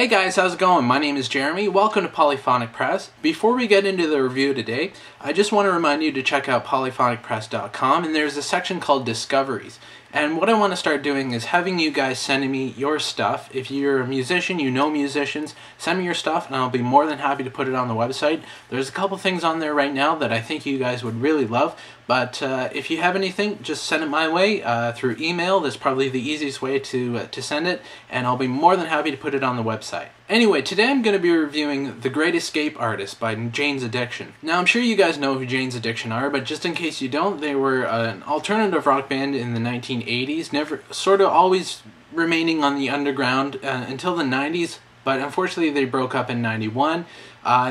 Hey guys, how's it going? My name is Jeremy. Welcome to Polyphonic Press. Before we get into the review today, I just want to remind you to check out polyphonicpress.com, and there's a section called Discoveries. And what I want to start doing is having you guys sending me your stuff. If you're a musician, you know musicians, send me your stuff and I'll be more than happy to put it on the website. There's a couple things on there right now that I think you guys would really love, but if you have anything, just send it my way through email. That's probably the easiest way to send it, and I'll be more than happy to put it on the website. Anyway, today I'm going to be reviewing The Great Escape Artist by Jane's Addiction. Now, I'm sure you guys know who Jane's Addiction are, but just in case you don't, they were an alternative rock band in the 1980s, never sort of always remaining on the underground until the 90s, but unfortunately they broke up in 91.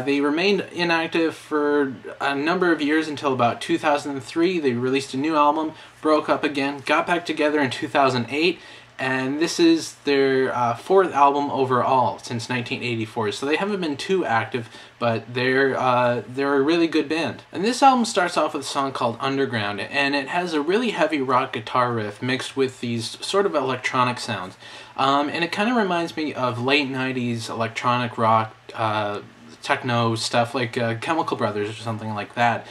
They remained inactive for a number of years until about 2003. They released a new album, broke up again, got back together in 2008, and this is their fourth album overall since 1984. So they haven't been too active, but they're a really good band. And this album starts off with a song called Underground, and it has a really heavy rock guitar riff mixed with these sort of electronic sounds. And it kind of reminds me of late 90s electronic rock, techno stuff like Chemical Brothers or something like that.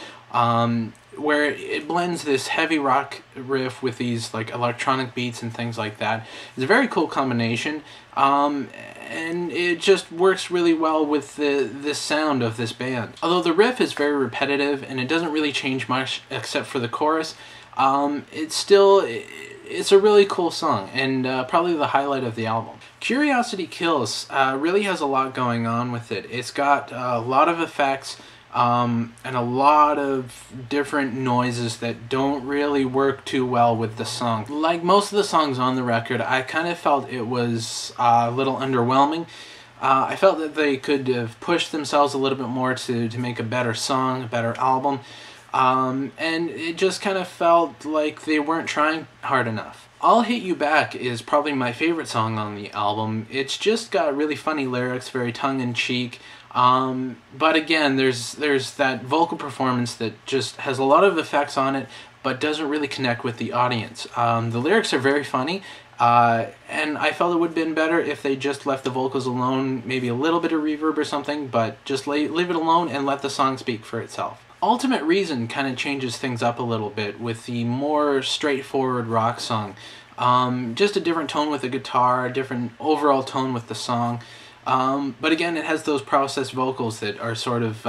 Where it blends this heavy rock riff with these like electronic beats and things like that. It's a very cool combination, and it just works really well with the sound of this band. Although the riff is very repetitive and it doesn't really change much except for the chorus, it's a really cool song, and probably the highlight of the album. Curiosity Kills really has a lot going on with it. It's got a lot of effects, and a lot of different noises that don't really work too well with the song. Like most of the songs on the record, I kind of felt it was a little underwhelming. I felt that they could have pushed themselves a little bit more to make a better song, a better album, and it just kind of felt like they weren't trying hard enough. I'll Hit You Back is probably my favorite song on the album. It's just got really funny lyrics, very tongue-in-cheek. But again, there's that vocal performance that just has a lot of effects on it, but doesn't really connect with the audience. The lyrics are very funny, and I felt it would have been better if they just left the vocals alone, maybe a little bit of reverb or something, but just leave it alone and let the song speak for itself. Ultimate Reason kind of changes things up a little bit with the more straightforward rock song. Just a different tone with the guitar, a different overall tone with the song. But again, it has those processed vocals that are sort of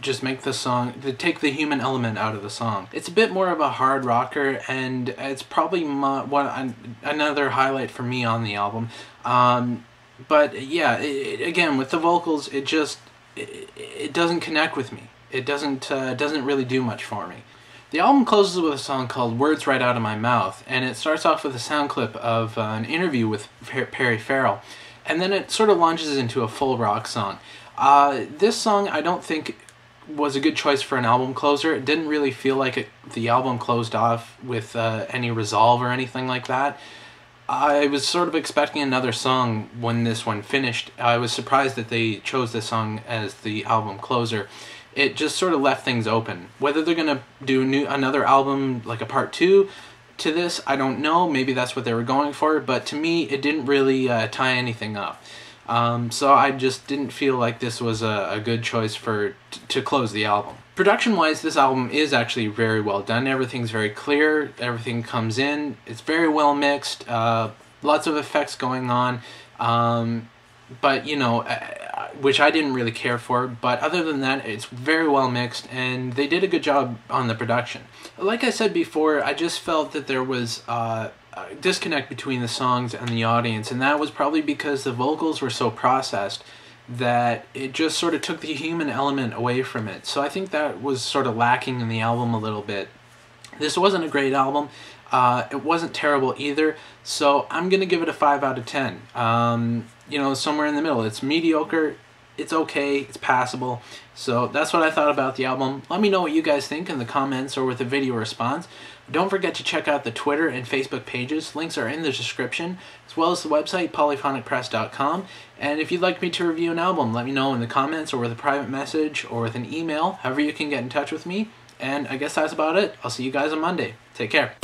just make the song, that take the human element out of the song. It's a bit more of a hard rocker, and it's probably another highlight for me on the album. But yeah, again, with the vocals, it doesn't connect with me. It doesn't really do much for me. The album closes with a song called Words Right Out of My Mouth, and it starts off with a sound clip of an interview with Farrell. And then it sort of launches into a full rock song. This song I don't think was a good choice for an album closer. It didn't really feel like the album closed off with any resolve or anything like that. I was sort of expecting another song when this one finished. I was surprised that they chose this song as the album closer. It just sort of left things open. Whether they're going to do another album, like a part 2, to this, I don't know. Maybe that's what they were going for, but to me it didn't really tie anything up. So I just didn't feel like this was a good choice to close the album. Production wise, this album is actually very well done. Everything's very clear, everything comes in, it's very well mixed, lots of effects going on, but you know, which I didn't really care for, but other than that, it's very well mixed, and they did a good job on the production. Like I said before, I just felt that there was a disconnect between the songs and the audience, and that was probably because the vocals were so processed that it just sort of took the human element away from it. So I think that was sort of lacking in the album a little bit. This wasn't a great album. It wasn't terrible either, so I'm gonna give it a 5 out of 10. You know, somewhere in the middle. It's mediocre, it's okay, it's passable. So that's what I thought about the album. Let me know what you guys think in the comments or with a video response. Don't forget to check out the Twitter and Facebook pages. Links are in the description, as well as the website polyphonicpress.com. And if you'd like me to review an album, let me know in the comments or with a private message or with an email, however you can get in touch with me. And I guess that's about it. I'll see you guys on Monday. Take care.